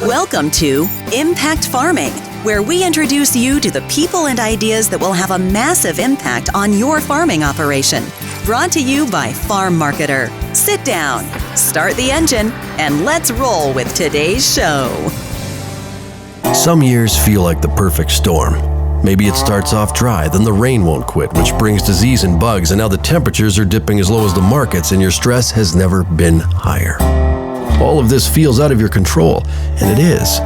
Welcome to Impact Farming, where we introduce you to the people and ideas that will have a massive impact on your farming operation. Brought to you by Farm Marketer. Sit down, start the engine, and let's roll with today's show. Some years feel like the perfect storm. Maybe it starts off dry, then the rain won't quit, which brings disease and bugs, and now the temperatures are dipping as low as the markets, and your stress has never been higher. All of this feels out of your control, and it is.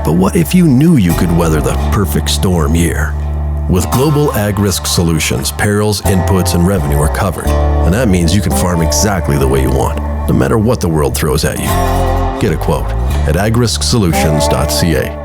But what if you knew you could weather the perfect storm year? With Global Ag Risk Solutions, perils, inputs, and revenue are covered. And that means you can farm exactly the way you want, no matter what the world throws at you. Get a quote at agrisksolutions.ca.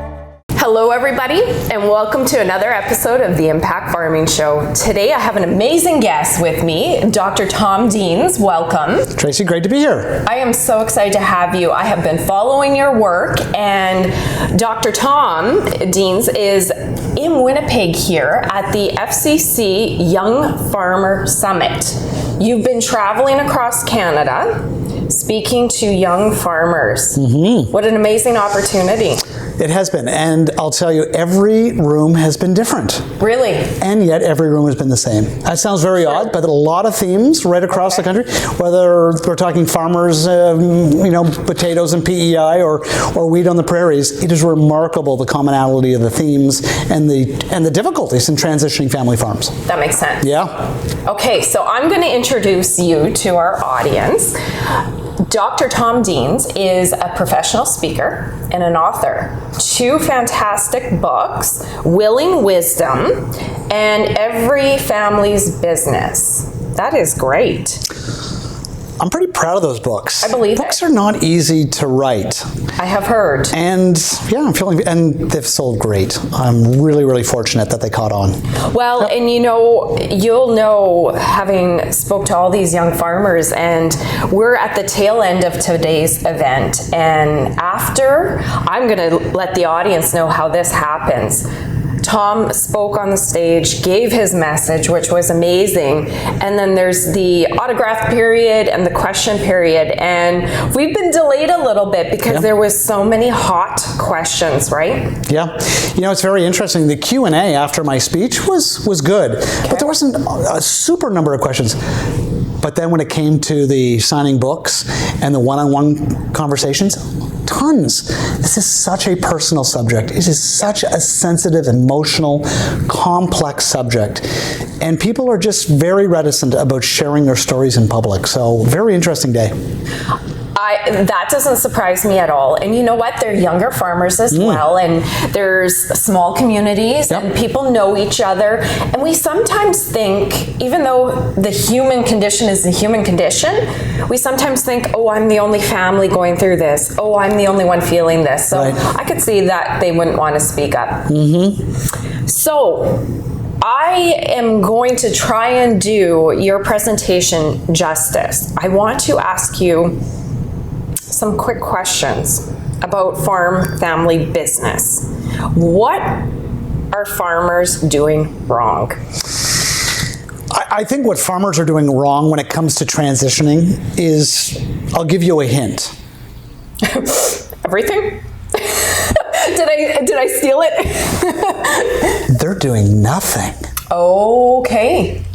Hello everybody, and welcome to another episode of the Impact Farming Show. Today I have an amazing guest with me, Dr. Tom Deans. Welcome. Tracy, great to be here. I am so excited to have you. I have been following your work, and Dr. Tom Deans is in Winnipeg here at the FCC Young Farmer Summit. You've been traveling across Canada, speaking to young farmers. What an amazing opportunity. It has been, and I'll tell you, every room has been different. Really? And yet every room has been the same. That sounds very odd, but a lot of themes right across the country, whether we're talking farmers, potatoes and PEI or wheat on the prairies. It is remarkable the commonality of the themes and the difficulties in transitioning family farms. That makes sense. Yeah. Okay, so I'm going to introduce you to our audience. Dr. Tom Deans is a professional speaker and an author. 2 fantastic books, Willing Wisdom and Every Family's Business. That is great. I'm pretty proud of those books. I believe books are not easy to write. I have heard. And and they've sold great. I'm really, really fortunate that they caught on. Well, yep. And you'll know, having spoke to all these young farmers, and we're at the tail end of today's event. And after, I'm going to let the audience know how this happens. Tom spoke on the stage, gave his message, which was amazing. And then there's the autograph period and the question period. And we've been delayed a little bit because there was so many hot questions, right? Yeah. It's very interesting. The Q&A after my speech was good, but there wasn't a super number of questions. But then when it came to the signing books and the one-on-one conversations, tons. This is such a personal subject. It is such a sensitive, emotional, complex subject. And people are just very reticent about sharing their stories in public. So, very interesting day. That doesn't surprise me at all. And you know what? They're younger farmers as well. And there's small communities and people know each other. And we sometimes think, even though the human condition is the human condition, we sometimes think, oh, I'm the only family going through this. Oh, I'm the only one feeling this. So I could see that they wouldn't want to speak up. So I am going to try and do your presentation justice. I want to ask you some quick questions about farm family business. What are farmers doing wrong? I think what farmers are doing wrong when it comes to transitioning is, I'll give you a hint. Everything? Did I steal it? They're doing nothing. Okay.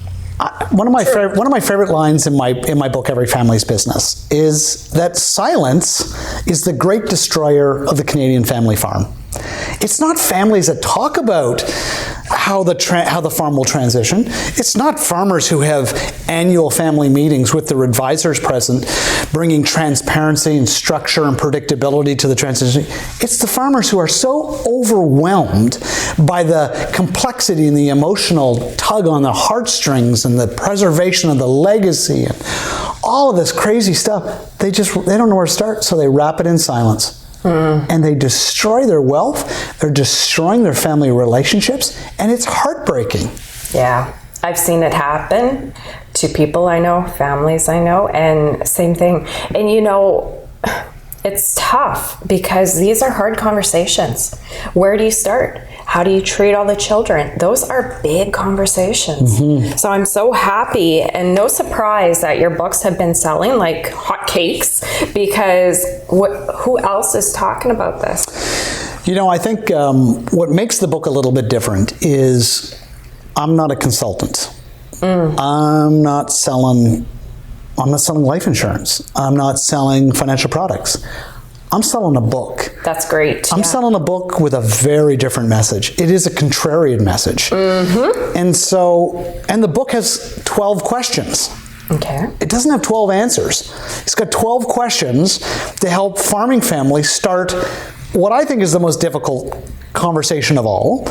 One of my favorite lines in my book, Every Family's Business, is that silence is the great destroyer of the Canadian family farm. It's not families that talk about how the farm will transition. It's not farmers who have annual family meetings with their advisors present, bringing transparency and structure and predictability to the transition. It's the farmers who are so overwhelmed by the complexity and the emotional tug on the heartstrings and the preservation of the legacy and all of this crazy stuff. They don't know where to start, so they wrap it in silence. And they destroy their wealth, they're destroying their family relationships, and it's heartbreaking. Yeah, I've seen it happen to people I know, families I know, and same thing. And It's tough because these are hard conversations. Where do you start? How do you treat all the children? Those are big conversations. So I'm so happy and no surprise that your books have been selling like hotcakes, because who else is talking about this? You know, I think what makes the book a little bit different is I'm not a consultant. I'm not selling life insurance. I'm not selling financial products. I'm selling a book. That's great. I'm selling a book with a very different message. It is a contrarian message. And the book has 12 questions. Okay. It doesn't have 12 answers. It's got 12 questions to help farming families start what I think is the most difficult conversation of all,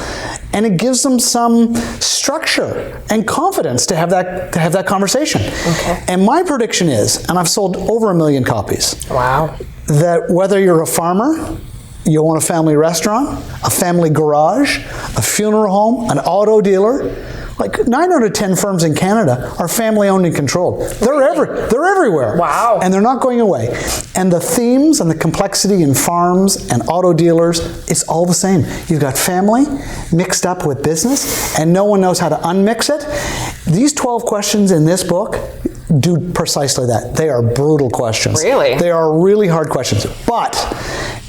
and it gives them some structure and confidence to have that conversation. Okay. And my prediction is, and I've sold over 1 million copies. Wow. That whether you're a farmer, you own a family restaurant, a family garage, a funeral home, an auto dealer, like 9 out of 10 firms in Canada are family owned and controlled. They're everywhere. Wow. And they're not going away. And the themes and the complexity in farms and auto dealers, it's all the same. You've got family mixed up with business, and no one knows how to unmix it. These 12 questions in this book do precisely that. They are brutal questions. Really? They are really hard questions. But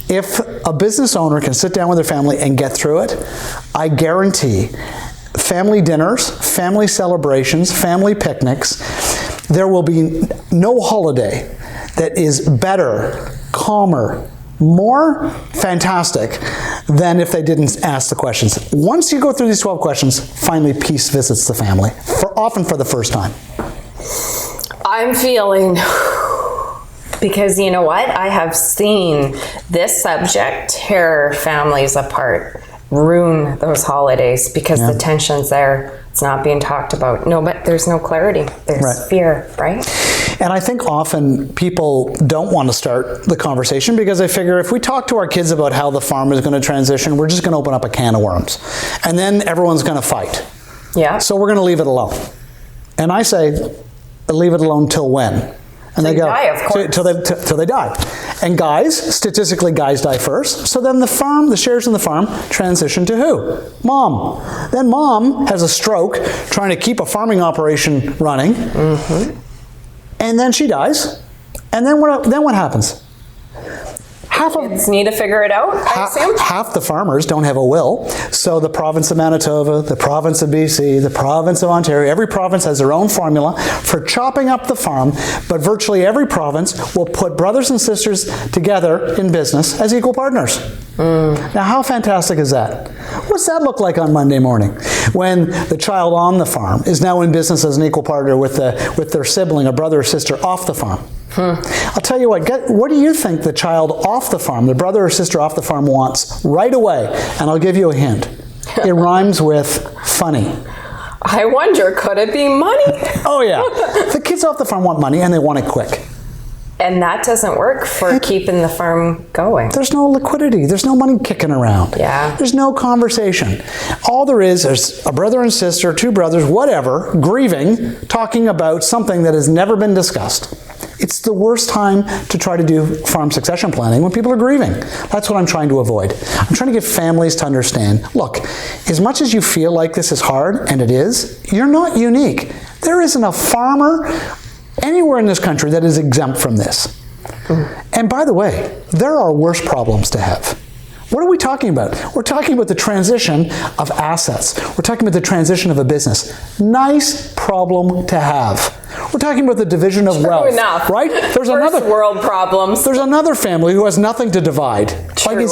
if a business owner can sit down with their family and get through it, I guarantee family dinners, family celebrations, family picnics, there will be no holiday that is better, calmer, more fantastic than if they didn't ask the questions. Once you go through these 12 questions, finally peace visits the family, often for the first time. I'm feeling, because you know what? I have seen this subject tear families apart, ruin those holidays because the tension's there. It's not being talked about. No, but there's no clarity. There's fear, right? And I think often people don't want to start the conversation because they figure if we talk to our kids about how the farm is going to transition, we're just going to open up a can of worms. And then everyone's going to fight. Yeah. So we're going to leave it alone. And I say, leave it alone till when? And they go, die, of course. Till they die. And statistically guys die first. So then the shares in the farm transition to who? Mom. Then mom has a stroke trying to keep a farming operation running. And then she dies. And then what happens? Kids need to figure it out, I assume? Half the farmers don't have a will. So the province of Manitoba, the province of BC, the province of Ontario, every province has their own formula for chopping up the farm, but virtually every province will put brothers and sisters together in business as equal partners. Now, how fantastic is that? What's that look like on Monday morning when the child on the farm is now in business as an equal partner with their sibling, a brother or sister off the farm? I'll tell you what do you think the child off the farm, the brother or sister off the farm wants right away? And I'll give you a hint. It rhymes with funny. I wonder, could it be money? Oh yeah. The kids off the farm want money and they want it quick. And that doesn't work for keeping the farm going. There's no liquidity. There's no money kicking around. Yeah. There's no conversation. All there's a brother and sister, two brothers, whatever, grieving, talking about something that has never been discussed. It's the worst time to try to do farm succession planning when people are grieving. That's what I'm trying to avoid. I'm trying to get families to understand, look, as much as you feel like this is hard, and it is, you're not unique. There isn't a farmer anywhere in this country that is exempt from this. And by the way, there are worse problems to have. What are we talking about? We're talking about the transition of assets. We're talking about the transition of a business. Nice problem to have. We're talking about the division of wealth. Enough. Right? There's First world problems. There's another family who has nothing to divide. True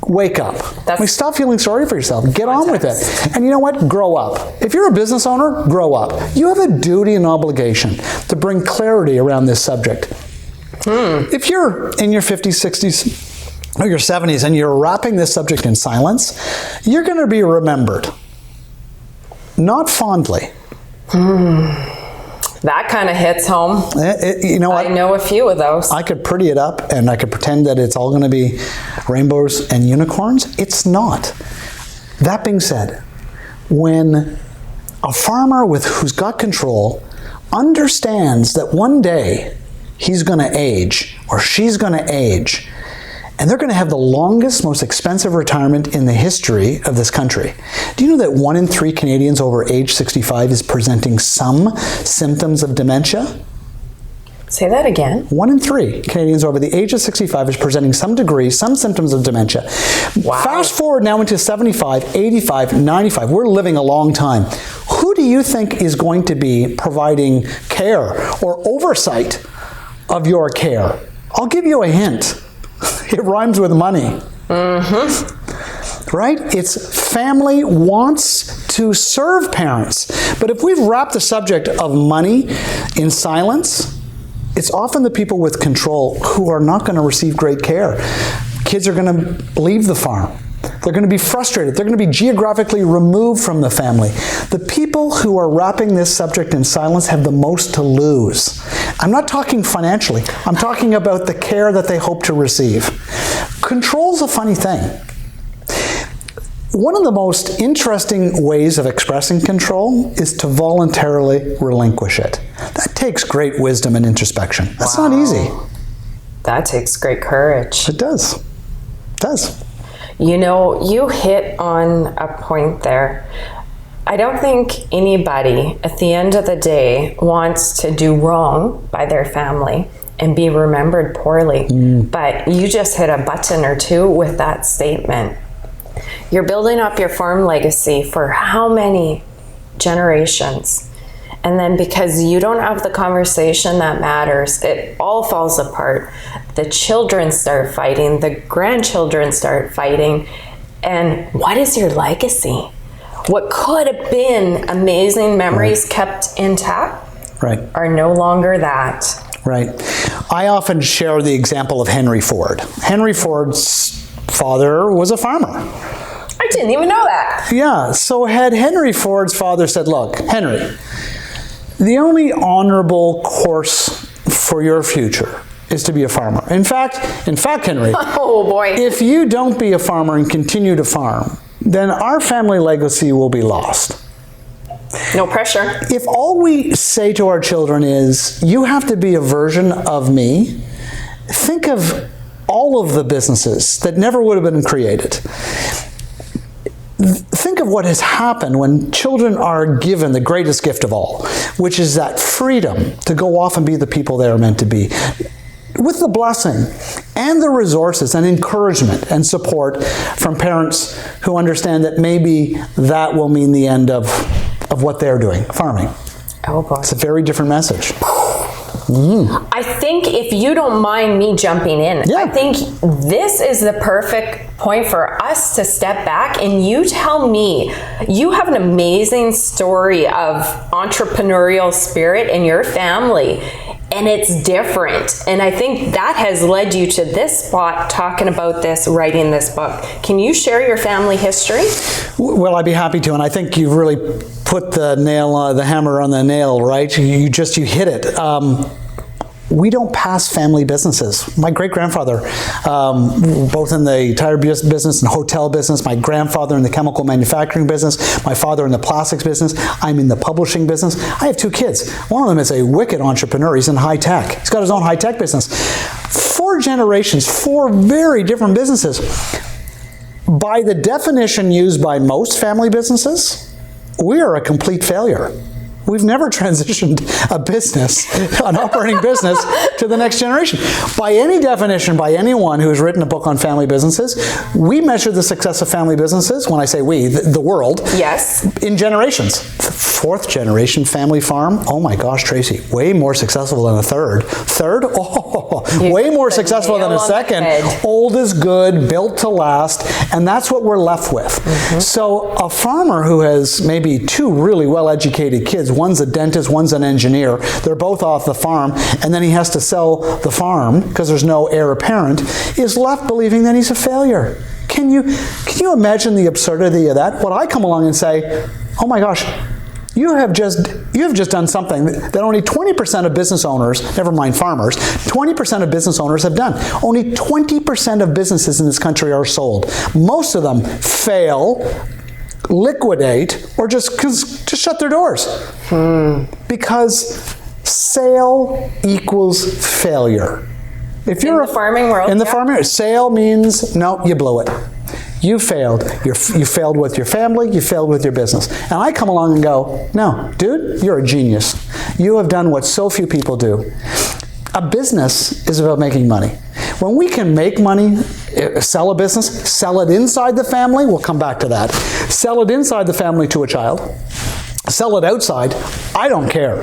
Wake up. Stop feeling sorry for yourself. Get on with it. And you know what? Grow up. If you're a business owner, grow up. You have a duty and obligation to bring clarity around this subject. If you're in your 50s, 60s, or your 70s and you're wrapping this subject in silence, you're going to be remembered. Not fondly. That kind of hits home. You know what? I know a few of those. I could pretty it up and I could pretend that it's all going to be rainbows and unicorns. It's not. That being said, when a farmer who's got control understands that one day he's going to age, or she's going to age, and they're going to have the longest, most expensive retirement in the history of this country. Do you know that 1 in 3 Canadians over age 65 is presenting some symptoms of dementia? Say that again. 1 in 3 Canadians over the age of 65 is presenting some degree, some symptoms of dementia. Wow. Fast forward now into 75, 85, 95. We're living a long time. Who do you think is going to be providing care or oversight of your care? I'll give you a hint. It rhymes with money. Right? It's family wants to serve parents. But if we've wrapped the subject of money in silence, it's often the people with control who are not going to receive great care. Kids are going to leave the farm. They're going to be frustrated. They're going to be geographically removed from the family. The people who are wrapping this subject in silence have the most to lose. I'm not talking financially. I'm talking about the care that they hope to receive. Control's a funny thing. One of the most interesting ways of expressing control is to voluntarily relinquish it. That takes great wisdom and introspection. That's not easy. That takes great courage. It does. It does. You know, you hit on a point there. I don't think anybody at the end of the day wants to do wrong by their family and be remembered poorly. But you just hit a button or two with that statement. You're building up your farm legacy for how many generations? And then because you don't have the conversation that matters, it all falls apart. The children start fighting, the grandchildren start fighting. And what is your legacy? What could have been amazing memories kept intact are no longer that. Right. I often share the example of Henry Ford. Henry Ford's father was a farmer. I didn't even know that. Yeah, so had Henry Ford's father said, look, Henry, the only honorable course for your future is to be a farmer. In fact, Henry, oh boy, if you don't be a farmer and continue to farm, then our family legacy will be lost. No pressure. If all we say to our children is, you have to be a version of me, think of all of the businesses that never would have been created. Think of what has happened when children are given the greatest gift of all, which is that freedom to go off and be the people they are meant to be, with the blessing and the resources and encouragement and support from parents who understand that maybe that will mean the end of what they're doing, farming. Oh boy. It's a very different message. I think if you don't mind me jumping in, I think this is the perfect point for us to step back and you tell me, you have an amazing story of entrepreneurial spirit in your family and it's different. And I think that has led you to this spot talking about this, writing this book. Can you share your family history? Well, I'd be happy to, and I think you've really put the hammer on the nail, right? You hit it. We don't pass family businesses. My great-grandfather, both in the tire business and hotel business, my grandfather in the chemical manufacturing business, my father in the plastics business, I'm in the publishing business. I have 2 kids. One of them is a wicked entrepreneur. He's in high tech. He's got his own high tech business. 4 generations, 4 very different businesses. By the definition used by most family businesses, we are a complete failure. We've never transitioned a business, an operating business, to the next generation. By any definition, by anyone who has written a book on family businesses, we measure the success of family businesses, when I say we, the world, in generations. 4th generation family farm, oh my gosh, Tracy, way more successful than a third. Third? Oh, way more successful than a second. Old is good, built to last, and that's what we're left with. So a farmer who has maybe 2 really well-educated kids, one's a dentist, one's an engineer, they're both off the farm, and then he has to sell the farm because there's no heir apparent, is left believing that he's a failure. Can you imagine the absurdity of that? When I come along and say, oh my gosh, you have just done something that only 20% of business owners, never mind farmers, 20% of business owners have done. Only 20% of businesses in this country are sold. Most of them fail, liquidate, or just shut their doors. Because sale equals failure. If you're in the farming world, in the farming, sale means no, you blew it. You failed. You failed with your family. You failed with your business. And I come along and go, no, dude, you're a genius. You have done what so few people do. A business is about making money. When we can make money, sell a business, sell it inside the family, we'll come back to that. Sell it inside the family to a child. Sell it outside, I don't care.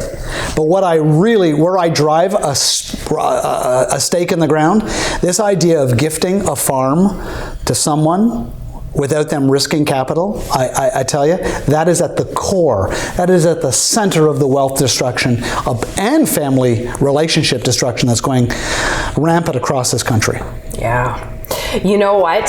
But where I drive a stake in the ground, this idea of gifting a farm to someone without them risking capital, I tell you, that is at the core. That is at the center of the wealth destruction and family relationship destruction that's going rampant across this country. Yeah. You know what?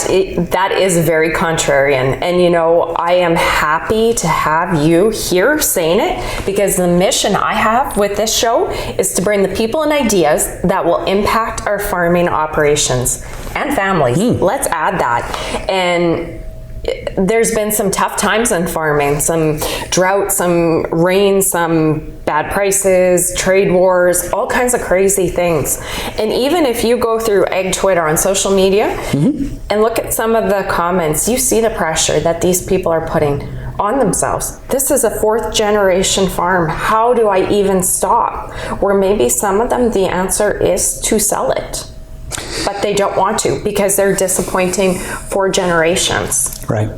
That is very contrarian. And you know, I am happy to have you here saying it, because the mission I have with this show is to bring the people and ideas that will impact our farming operations and families. Let's add that. And there's been some tough times in farming, some drought, some rain, some bad prices, trade wars, all kinds of crazy things. And even if you go through Ag Twitter on social media and look at some of the comments, you see the pressure that these people are putting on themselves. This is a 4th generation farm. How do I even stop? Where maybe some of them, the answer is to sell it. But they don't want to, because they're disappointing 4 generations. Right.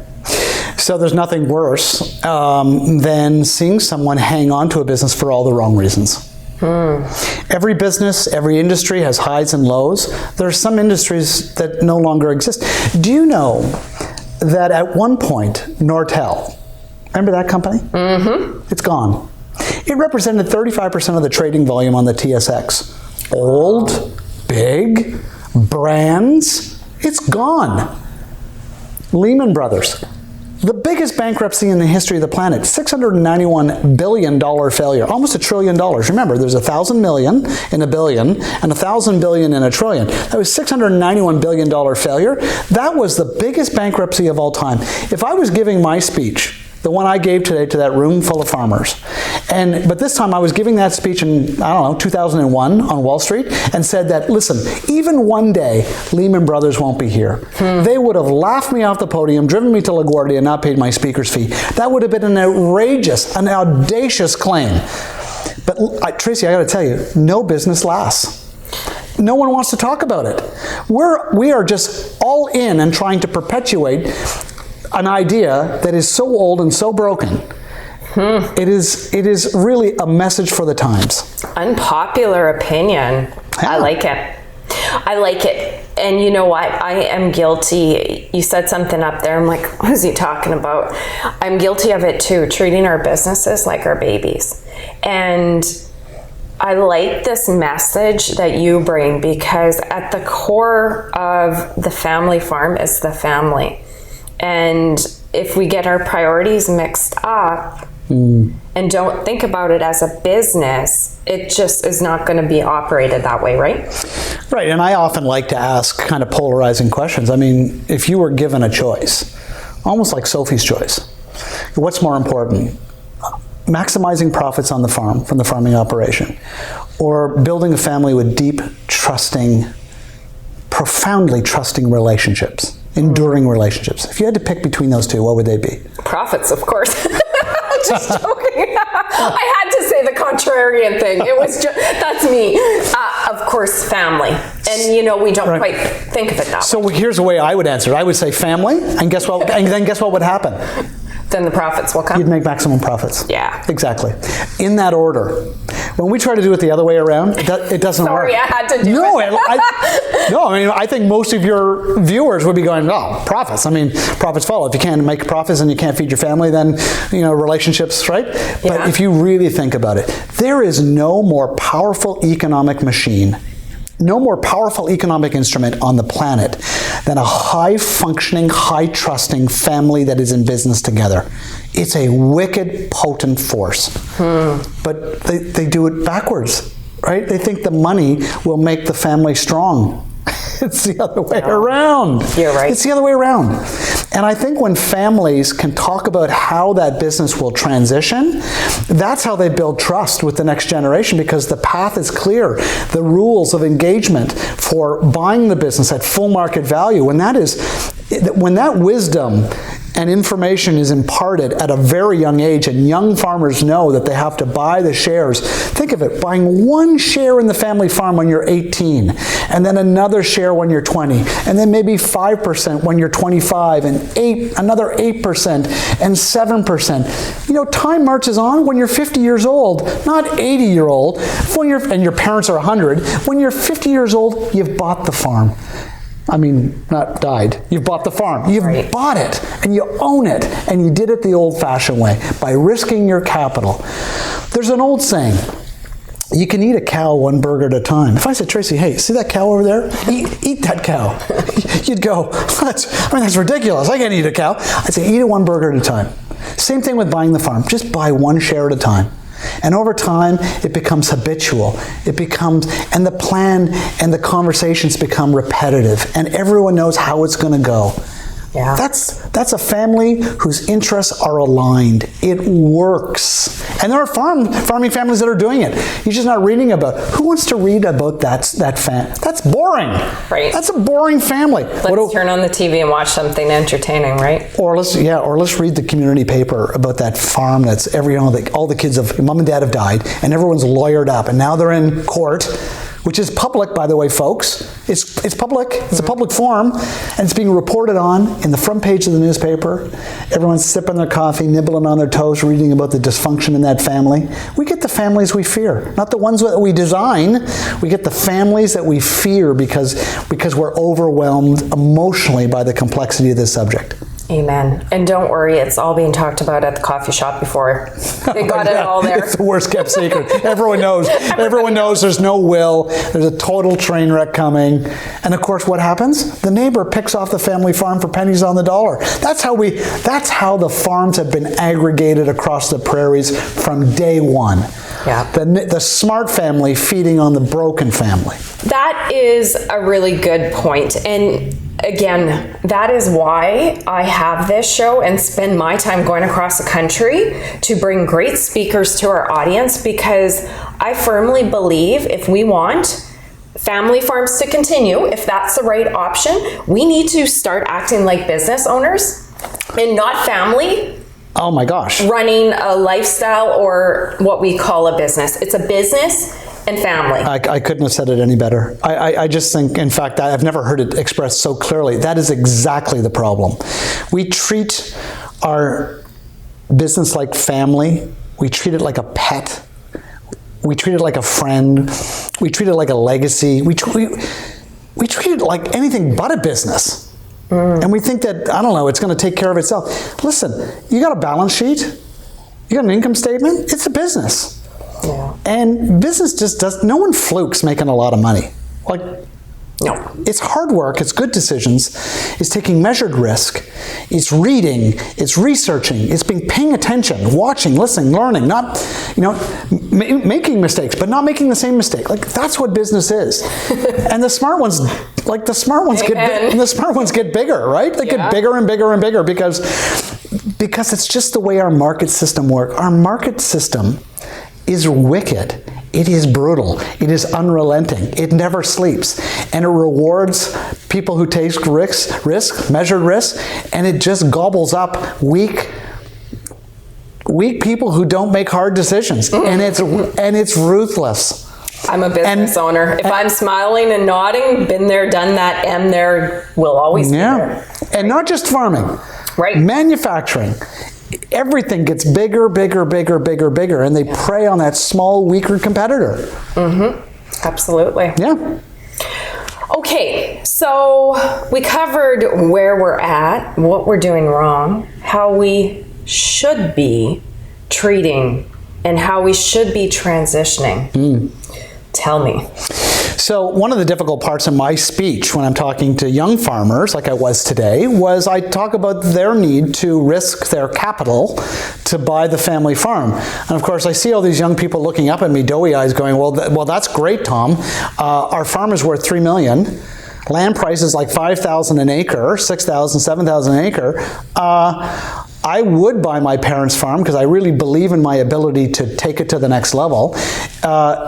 So there's nothing worse than seeing someone hang on to a business for all the wrong reasons. Every business, every industry has highs and lows. There are some industries that no longer exist. Do you know that at one point, Nortel, remember that company? It's gone. It represented 35% of the trading volume on the TSX. Old, big, brands, it's gone. Lehman Brothers, the biggest bankruptcy in the history of the planet, $691 billion failure, almost $1 trillion. Remember, there's 1,000 million in a billion and 1,000 billion in a trillion. That was $691 billion failure. That was the biggest bankruptcy of all time. If I was giving my speech, the one I gave today to that room full of farmers, but this time I was giving that speech in, 2001 on Wall Street, and said that, listen, even one day, Lehman Brothers won't be here. They would have laughed me off the podium, driven me to LaGuardia, and not paid my speaker's fee. That would have been an outrageous, an audacious claim. But Tracy, I got to tell you, no business lasts. No one wants to talk about it. We are just all in and trying to perpetuate an idea that is so old and so broken. It is really a message for the times. Unpopular opinion. Yeah. I like it. I like it. And you know what? I am guilty. You said something up there. I'm like, what is he talking about? I'm guilty of it too, treating our businesses like our babies. And I like this message that you bring, because at the core of the family farm is the family. And if we get our priorities mixed up and don't think about it as a business, it just is not going to be operated that way, right? Right, and I often like to ask kind of polarizing questions. I mean, if you were given a choice, almost like Sophie's choice, what's more important? Maximizing profits on the farm, from the farming operation, or building a family with deep, trusting, profoundly trusting relationships? Enduring relationships. If you had to pick between those two, what would they be? Profits, of course. Just joking. I had to say the contrarian thing. It was just, that's me. Of course, family. And we don't quite think of it that way. So here's the way I would answer it. I would say family, and guess what? And then guess what would happen? Then the profits will come. You'd make maximum profits. Yeah. Exactly. In that order. When we try to do it the other way around, it doesn't work. Sorry, I had to do it. No, I think most of your viewers would be going, oh, profits. I mean, profits follow. If you can't make profits and you can't feed your family, then, relationships, right? Yeah. But if you really think about it, there is no more powerful economic machine, no more powerful economic instrument on the planet than a high-functioning, high-trusting family that is in business together. It's a wicked, potent force. But they do it backwards, right? They think the money will make the family strong. It's the other way around. You're right. It's the other way around. And I think when families can talk about how that business will transition, that's how they build trust with the next generation, because the path is clear. The rules of engagement for buying the business at full market value, when that wisdom and information is imparted at a very young age, and young farmers know that they have to buy the shares. Think of it, buying one share in the family farm when you're 18, and then another share when you're 20, and then maybe 5% when you're 25, and another 8%, and 7%. You know, time marches on. When you're 50 years old, not 80-year-old, and your parents are 100, when you're 50 years old, you've bought the farm. I mean, not died. You've bought the farm. You've bought it, and you own it, and you did it the old-fashioned way, by risking your capital. There's an old saying, you can eat a cow one burger at a time. If I said, Tracy, hey, see that cow over there? Eat that cow. You'd go, that's ridiculous. I can't eat a cow. I'd say, eat it one burger at a time. Same thing with buying the farm. Just buy one share at a time. And over time, it becomes habitual. And the plan and the conversations become repetitive, and everyone knows how it's going to go. Yeah. That's a family whose interests are aligned. It works. And there are farming families that are doing it. You're just not reading about. Who wants to read about that That's boring. Right. That's a boring family. Let's turn on the TV and watch something entertaining, right? Or let's read the community paper about that farm that's all the kids of mom and dad have died, and everyone's lawyered up, and now they're in court, which is public, by the way, folks. It's public. It's a public forum, and it's being reported on in the front page of the newspaper. Everyone's sipping their coffee, nibbling on their toast, reading about the dysfunction in that family. We get the families we fear, not the ones that we design. We get the families that we fear because we're overwhelmed emotionally by the complexity of this subject. Amen. And don't worry, it's all being talked about at the coffee shop before. They got it all there. It's the worst kept secret. Everyone knows. Everyone knows there's no will. There's a total train wreck coming. And of course, what happens? The neighbor picks off the family farm for pennies on the dollar. That's how the farms have been aggregated across the prairies from day one. Yeah. The smart family feeding on the broken family. That is a really good point. And again, that is why I have this show and spend my time going across the country to bring great speakers to our audience, because I firmly believe if we want family farms to continue, if that's the right option, we need to start acting like business owners and not family. Oh my gosh. Running a lifestyle or what we call a business. It's a business and family. I couldn't have said it any better. I just think, in fact, I've never heard it expressed so clearly. That is exactly the problem. We treat our business like family. We treat it like a pet. We treat it like a friend. We treat it like a legacy. We treat it like anything but a business. And we think that, I don't know, it's going to take care of itself. Listen, you got a balance sheet, you got an income statement, it's a business. Yeah. And business just no one flukes making a lot of money. No. It's hard work, it's good decisions, it's taking measured risk, it's reading, it's researching, it's paying attention, watching, listening, learning, not, making mistakes, but not making the same mistake. That's what business is. And the smart ones get bigger, right? They get bigger and bigger and bigger because it's just the way our market system works. Our market system is wicked. It is brutal. It is unrelenting. It never sleeps. And it rewards people who take risk, measured risk, and it just gobbles up weak people who don't make hard decisions. And it's ruthless. I'm a business owner. If I'm smiling and nodding, been there, done that, am there, will always be there. And not just farming. Right. Manufacturing. Everything gets bigger, and they prey on that small, weaker competitor. Mm-hmm. Absolutely. Yeah. Okay, so we covered where we're at, what we're doing wrong, how we should be treating, and how we should be transitioning. Tell me. So one of the difficult parts of my speech when I'm talking to young farmers, like I was today, was I talk about their need to risk their capital to buy the family farm. And of course, I see all these young people looking up at me, doughy eyes, going, well, that's great, Tom. Our farm is worth $3 million. land prices like $5,000 an acre, $6,000, $7,000 an acre, I would buy my parents' farm because I really believe in my ability to take it to the next level.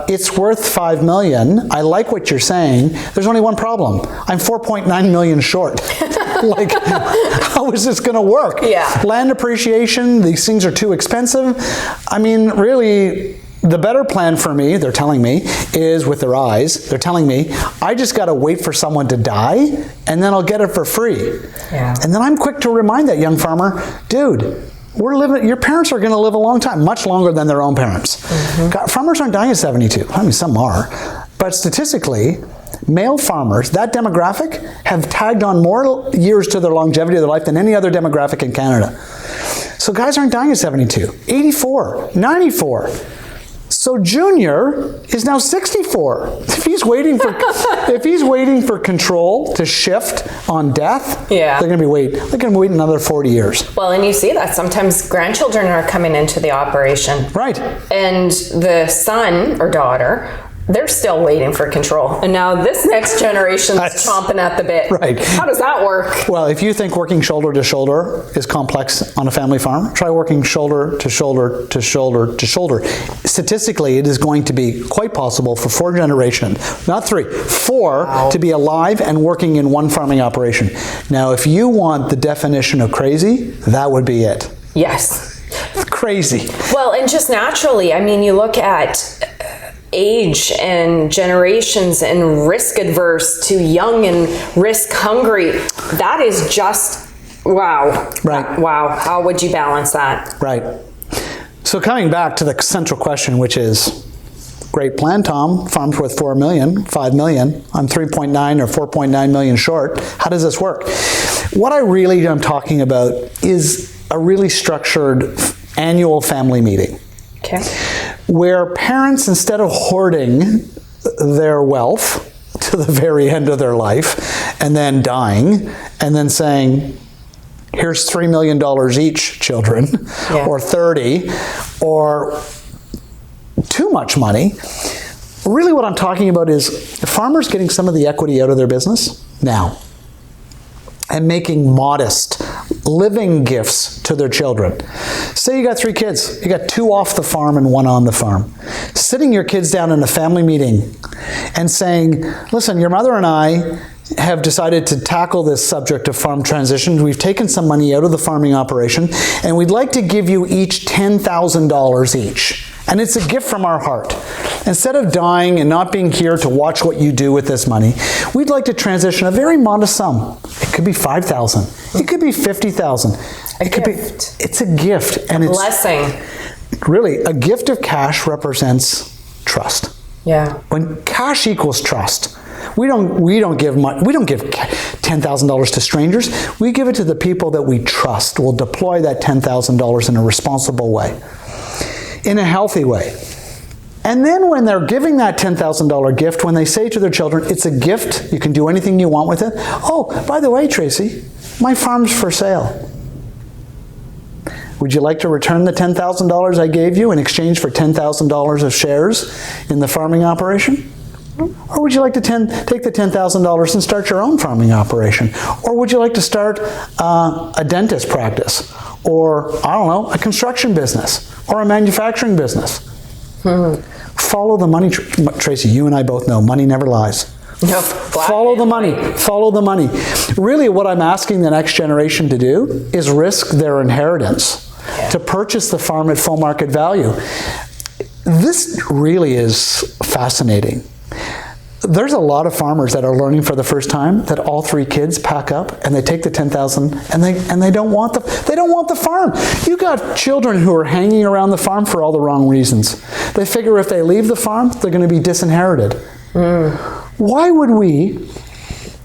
It's worth $5 million. I like what you're saying. There's only one problem. I'm $4.9 million short. Like, how is this going to work? Yeah. Land appreciation, these things are too expensive. I mean, really, the better plan for me, they're telling me, is with their eyes. They're telling me, I just got to wait for someone to die, and then I'll get it for free. Yeah. And then I'm quick to remind that young farmer, dude, your parents are going to live a long time, much longer than their own parents. God, farmers aren't dying at 72. I mean, some are. But statistically, male farmers, that demographic, have tagged on more years to their longevity of their life than any other demographic in Canada. So guys aren't dying at 72, 84, 94. So Junior is now 64. If he's waiting for control to shift on death, they're going to be waiting another 40 years. Well, and you see that sometimes grandchildren are coming into the operation. Right. And the son or daughter, they're still waiting for control. And now this next generation's chomping at the bit. Right. How does that work? Well, if you think working shoulder to shoulder is complex on a family farm, try working shoulder to shoulder to shoulder to shoulder. Statistically, it is going to be quite possible for 4 generations, not 3, 4, to be alive and working in one farming operation. Now, if you want the definition of crazy, that would be it. Yes. Crazy. Well, and just naturally, I mean, you look at age and generations and risk adverse to young and risk hungry. That is just, wow. Right. Wow. How would you balance that? Right. So coming back to the central question, which is, great plan, Tom. Farm's worth $4 million, $5 million. I'm 3.9 or 4.9 million short. How does this work? What I really am talking about is a really structured annual family meeting. Okay. Where parents, instead of hoarding their wealth to the very end of their life and then dying and then saying, here's $3 million each, children, or 30, or too much money. Really what I'm talking about is the farmers getting some of the equity out of their business now and making modest living gifts to their children. Say you got 3 kids. You got 2 off the farm and 1 on the farm. Sitting your kids down in a family meeting and saying, listen, your mother and I have decided to tackle this subject of farm transition. We've taken some money out of the farming operation, and we'd like to give you each $10,000 each. And it's a gift from our heart. Instead of dying and not being here to watch what you do with this money, we'd like to transition a very modest sum. It could be $5,000. It could be $50,000. It could be. It's a gift, and it's blessing. Really, a gift of cash represents trust. Yeah. When cash equals trust, we don't give $10,000 to strangers. We give it to the people that we trust will deploy that $10,000 in a responsible way, in a healthy way. And then when they're giving that $10,000 gift, when they say to their children, it's a gift, you can do anything you want with it. Oh, by the way, Tracy, my farm's for sale. Would you like to return the $10,000 I gave you in exchange for $10,000 of shares in the farming operation? Or would you like to take the $10,000 and start your own farming operation? Or would you like to start a dentist practice? Or, I don't know, a construction business? Or a manufacturing business? Follow the money. Tracy, you and I both know money never lies. No, follow the money. Follow the money. Really, what I'm asking the next generation to do is risk their inheritance to purchase the farm at full market value. This really is fascinating. There's a lot of farmers that are learning for the first time that all 3 kids pack up and they take the $10,000 and they don't want the farm. You got children who are hanging around the farm for all the wrong reasons. They figure if they leave the farm, they're going to be disinherited. Why would we,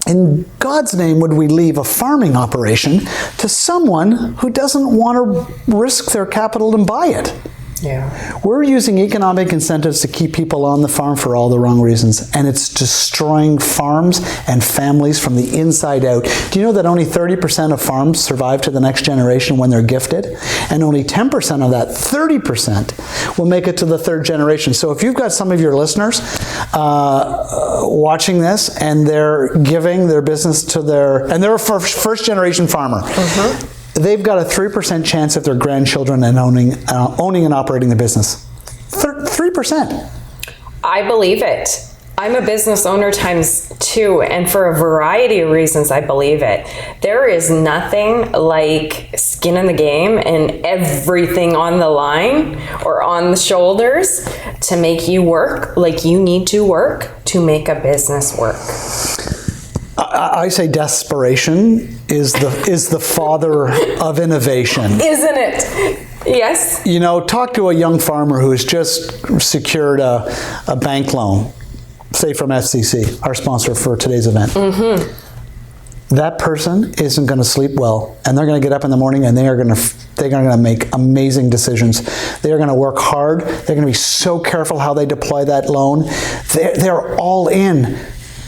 in God's name, would we leave a farming operation to someone who doesn't want to risk their capital and buy it? Yeah. We're using economic incentives to keep people on the farm for all the wrong reasons, and it's destroying farms and families from the inside out. Do you know that only 30% of farms survive to the next generation when they're gifted? And only 10% of that 30% will make it to the 3rd generation. So if you've got some of your listeners watching this, and they're giving their business to and they're a first generation farmer. They've got a 3% chance of their grandchildren and owning and operating the business. 3%. I believe it. I'm a business owner times 2, and for a variety of reasons, I believe it. There is nothing like skin in the game and everything on the line or on the shoulders to make you work like you need to work to make a business work. I say desperation is the father of innovation. Isn't it? Yes. You know, talk to a young farmer who has just secured a bank loan, say from FCC, our sponsor for today's event. That person isn't going to sleep well, and they're going to get up in the morning and they're going to make amazing decisions. They're going to work hard. They're going to be so careful how they deploy that loan. They're all in.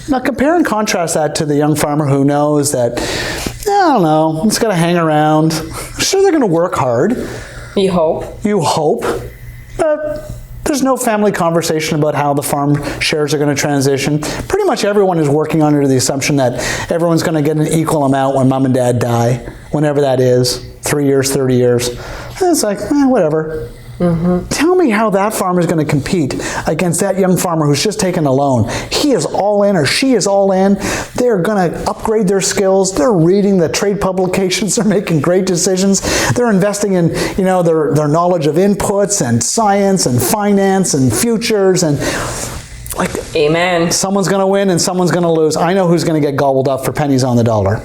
Now compare and contrast that to the young farmer who knows that, I don't know, it's going to hang around. Sure, they're going to work hard. You hope. You hope. But there's no family conversation about how the farm shares are going to transition. Pretty much everyone is working under the assumption that everyone's going to get an equal amount when mom and dad die, whenever that is, 3 years, 30 years. And it's like, whatever. Tell me how that farmer is going to compete against that young farmer who's just taken a loan. He is all in, or she is all in. They're going to upgrade their skills. They're reading the trade publications. They're making great decisions. They're investing in, their knowledge of inputs and science and finance and futures and Amen. Someone's going to win and someone's going to lose. I know who's going to get gobbled up for pennies on the dollar.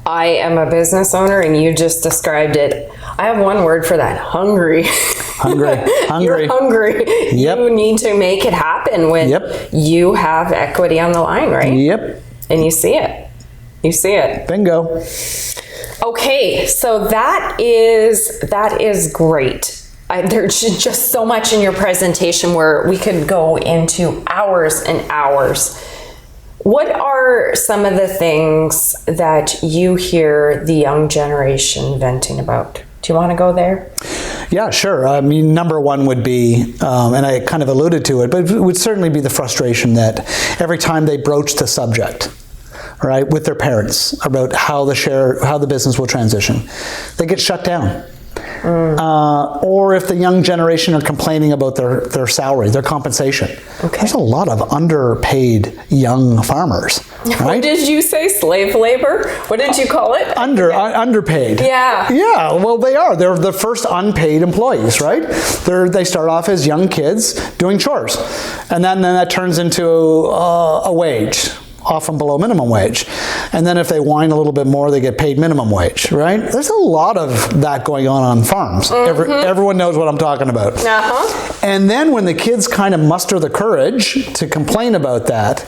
I am a business owner, and you just described it. I have one word for that: hungry. Hungry. You're hungry. Yep. You need to make it happen when you have equity on the line, right? Yep. And you see it. You see it. Bingo. Okay, so that is great. There's just so much in your presentation where we could go into hours and hours. What are some of the things that you hear the young generation venting about? Do you want to go there? Yeah, sure. I mean, number one would be, and I kind of alluded to it, but it would certainly be the frustration that every time they broach the subject, right, with their parents about how the business will transition, they get shut down. Or if the young generation are complaining about their salary, their compensation. Okay. There's a lot of underpaid young farmers, right? What did you say? Slave labor? What did you call it? Underpaid. Yeah. Yeah, well, they are. They're the first unpaid employees, right? They start off as young kids doing chores. And then that turns into a wage, often below minimum wage. And then if they whine a little bit more, they get paid minimum wage, right? There's a lot of that going on farms. Everyone knows what I'm talking about. And then when the kids kind of muster the courage to complain about that,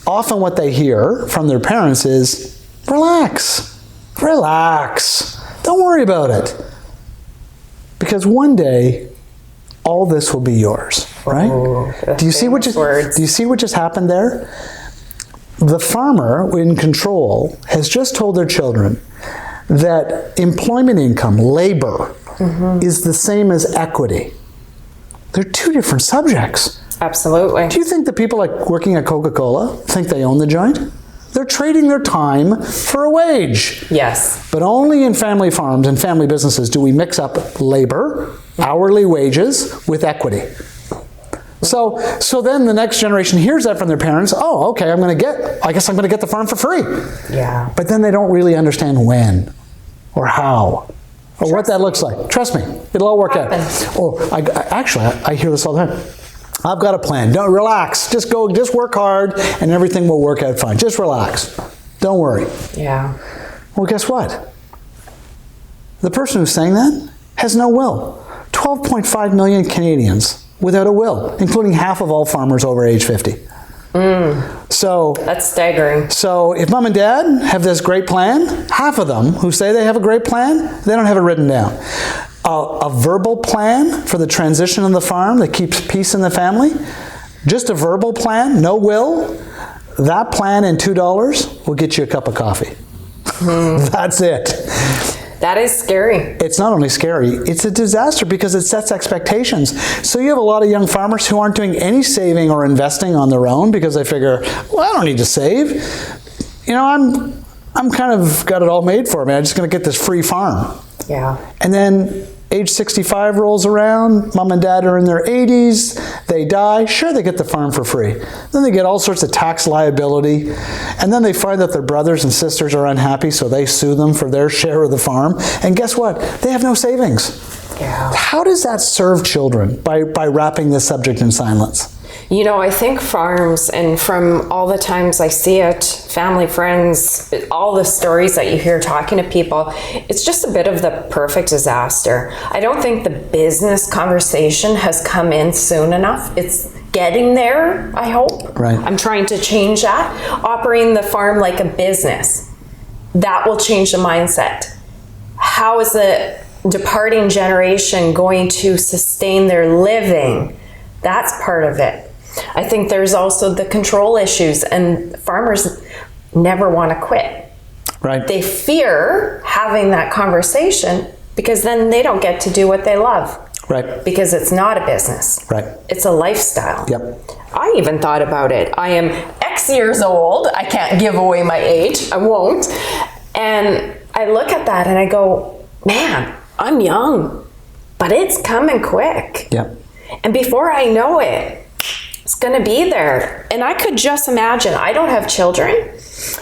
often what they hear from their parents is, relax, don't worry about it. Because one day, all this will be yours, right? Do you see what just happened there? The farmer in control has just told their children that employment income, labor, is the same as equity. They're two different subjects. Absolutely. Do you think the people working at Coca-Cola think they own the joint? They're trading their time for a wage. Yes. But only in family farms and family businesses do we mix up labor, hourly wages, with equity. So then the next generation hears that from their parents. Oh, okay, I guess I'm going to get the farm for free. Yeah. But then they don't really understand when or how or what that looks like. Trust me, it'll all work out. I hear this all the time. I've got a plan. Don't relax. Just work hard and everything will work out fine. Just relax. Don't worry. Yeah. Well, guess what? The person who's saying that has no will. 12.5 million Canadians without a will, including half of all farmers over age 50. So that's staggering. So if mom and dad have this great plan, half of them who say they have a great plan, they don't have it written down. A verbal plan for the transition of the farm that keeps peace in the family, just a verbal plan, no will, that plan and $2 will get you a cup of coffee. That's it. That is scary. It's not only scary, it's a disaster because it sets expectations. So you have a lot of young farmers who aren't doing any saving or investing on their own because they figure, well, I don't need to save. You know, I'm kind of got it all made for me. I'm just going to get this free farm. Yeah. And then age 65 rolls around, mom and dad are in their 80s, they die, sure, they get the farm for free. Then they get all sorts of tax liability, and then they find that their brothers and sisters are unhappy, so they sue them for their share of the farm, and guess what? They have no savings. Yeah. How does that serve children by wrapping this subject in silence? You know, I think farms, and from all the times I see it, family, friends, all the stories that you hear talking to people, it's just a bit of the perfect disaster. I don't think the business conversation has come in soon enough. It's getting there, I hope. Right. I'm trying to change that. Operating the farm like a business, that will change the mindset. How is the departing generation going to sustain their living? That's part of it. I think there's also the control issues, and farmers never want to quit. Right. They fear having that conversation because then they don't get to do what they love. Right. Because it's not a business. Right. It's a lifestyle. Yep. I even thought about it. I am X years old. I can't give away my age. I won't. And I look at that and I go, man, I'm young, but it's coming quick. Yep. And before I know it, it's going to be there. And I could just imagine, I don't have children,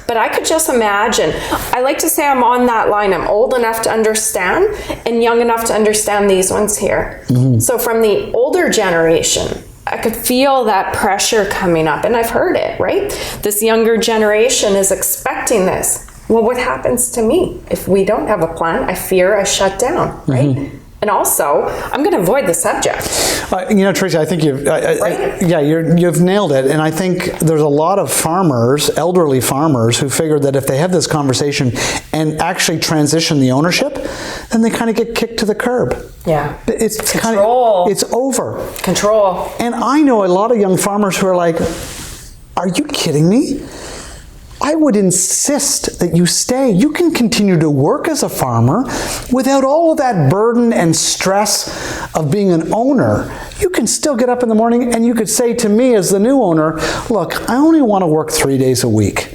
but I could just imagine. I like to say I'm on that line. I'm old enough to understand and young enough to understand these ones here. Mm-hmm. So from the older generation, I could feel that pressure coming up, and I've heard it, right? This younger generation is expecting this. Well, what happens to me if we don't have a plan? I fear I shut down, right? Mm-hmm. And also, I'm going to avoid the subject. You know, Tracy, I think you've nailed it. And I think there's a lot of farmers, elderly farmers, who figure that if they have this conversation and actually transition the ownership, then they kind of get kicked to the curb. Yeah. It's control. It's over. Control. And I know a lot of young farmers who are like, are you kidding me? I would insist that you stay. You can continue to work as a farmer without all of that burden and stress of being an owner. You can still get up in the morning and you could say to me as the new owner, look, I only want to work 3 days a week.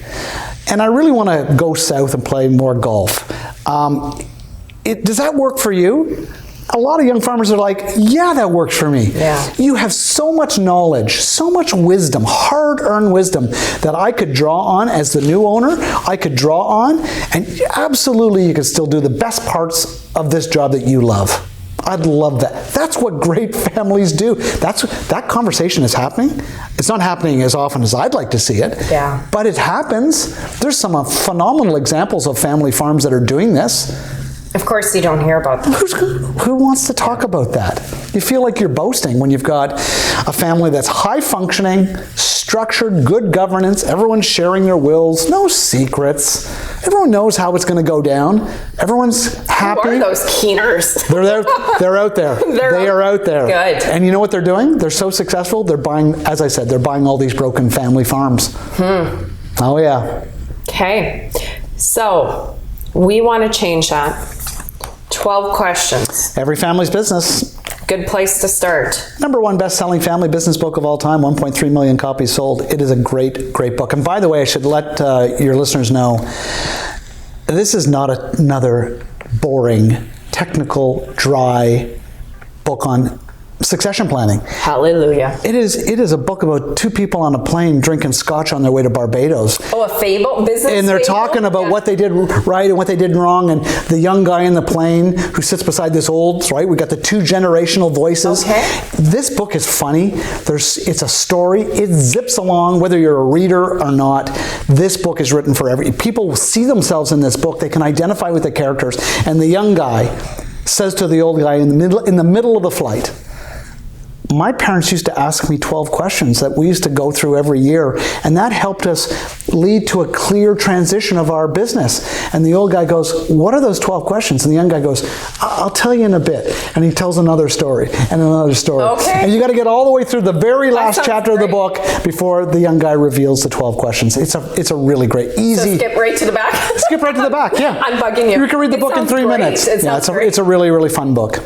And I really want to go south and play more golf. Does that work for you? A lot of young farmers are like, yeah, that works for me. Yeah. You have so much knowledge, so much wisdom, hard-earned wisdom that I could draw on as the new owner. I could draw on, and absolutely you could still do the best parts of this job that you love. I'd love that. That's what great families do. That conversation is happening. It's not happening as often as I'd like to see it, yeah. But it happens. There's some phenomenal examples of family farms that are doing this. Of course you don't hear about them. Who wants to talk about that? You feel like you're boasting when you've got a family that's high functioning, structured, good governance, everyone's sharing their wills, no secrets. Everyone knows how it's going to go down. Everyone's happy. Who are those keeners? They're out there. They are out there. Good. And you know what they're doing? They're so successful, they're buying, as I said, they're buying all these broken family farms. Oh yeah. Okay. So we want to change that. 12 questions. Every family's business. Good place to start. #1 best-selling family business book of all time, 1.3 million copies sold. It is a great, great book. And by the way, I should let your listeners know, this is not another boring, technical, dry book on succession planning. Hallelujah. It is a book about two people on a plane drinking scotch on their way to Barbados. Oh, a fable? Business And they're fable? talking about what they did right and what they did wrong, and the young guy in the plane who sits beside this old, right? We got the two generational voices. Okay. This book is funny. It's a story. It zips along whether you're a reader or not. This book is written for people see themselves in this book. They can identify with the characters. And the young guy says to the old guy in the middle of the flight, my parents used to ask me 12 questions that we used to go through every year, and that helped us lead to a clear transition of our business. And the old guy goes, what are those 12 questions? And the young guy goes, I'll tell you in a bit. And he tells another story and another story. Okay. And you got to get all the way through the very last chapter of the book before the young guy reveals the 12 questions. It's a really great, easy. So skip right to the back. Skip right to the back, yeah. I'm bugging you. You can read the book in 3 minutes. It's a really, really fun book.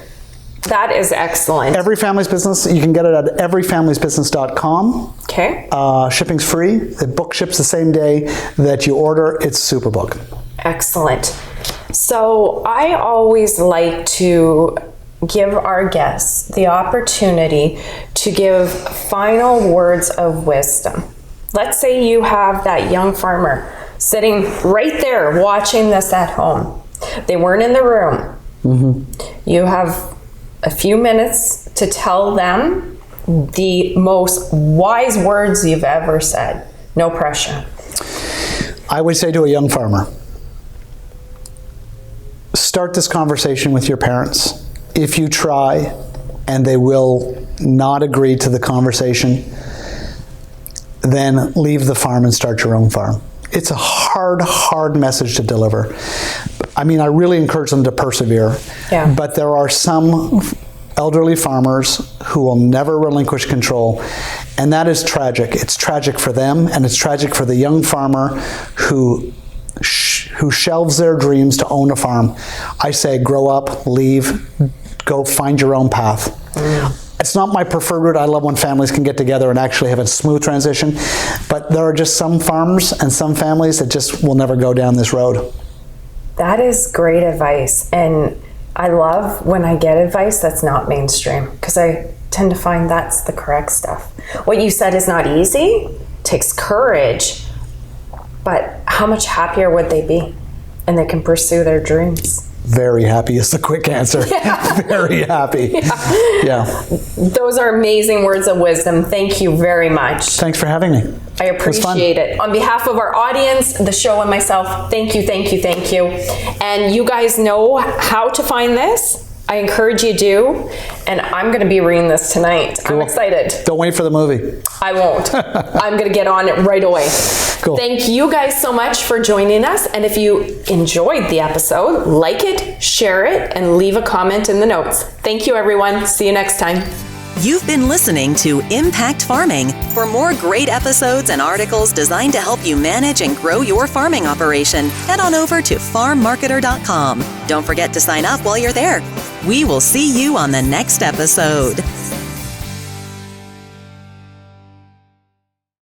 That is excellent. Every Family's Business, you can get it at everyfamiliesbusiness.com. Okay. Shipping's free. The book ships the same day that you order. It's a super book. Excellent. So I always like to give our guests the opportunity to give final words of wisdom. Let's say you have that young farmer sitting right there watching this at home. They weren't in the room. Mm-hmm. You have a few minutes to tell them the most wise words you've ever said. No pressure. I would say to a young farmer, start this conversation with your parents. If you try and they will not agree to the conversation, then leave the farm and start your own farm. It's a hard message to deliver. I mean, I really encourage them to persevere. Yeah. But there are some elderly farmers who will never relinquish control, and that is tragic. It's tragic for them, and it's tragic for the young farmer who shelves their dreams to own a farm. I say, grow up, leave, go find your own path. It's not my preferred route. I love when families can get together and actually have a smooth transition, but there are just some farms and some families that just will never go down this road. That is great advice, and I love when I get advice that's not mainstream, because I tend to find that's the correct stuff. What you said is not easy, takes courage, but how much happier would they be? And they can pursue their dreams. Very happy is the quick answer. Yeah. Very happy. Yeah. Those are amazing words of wisdom. Thank you very much. Thanks for having me. I appreciate it. On behalf of our audience, the show, and myself, thank you. And you guys know how to find this. I encourage you do. And I'm going to be reading this tonight. Cool. I'm excited. Don't wait for the movie. I won't. I'm going to get on it right away. Cool. Thank you guys so much for joining us. And if you enjoyed the episode, like it, share it, and leave a comment in the notes. Thank you, everyone. See you next time. You've been listening to Impact Farming. For more great episodes and articles designed to help you manage and grow your farming operation, head on over to farmmarketer.com. Don't forget to sign up while you're there. We will see you on the next episode.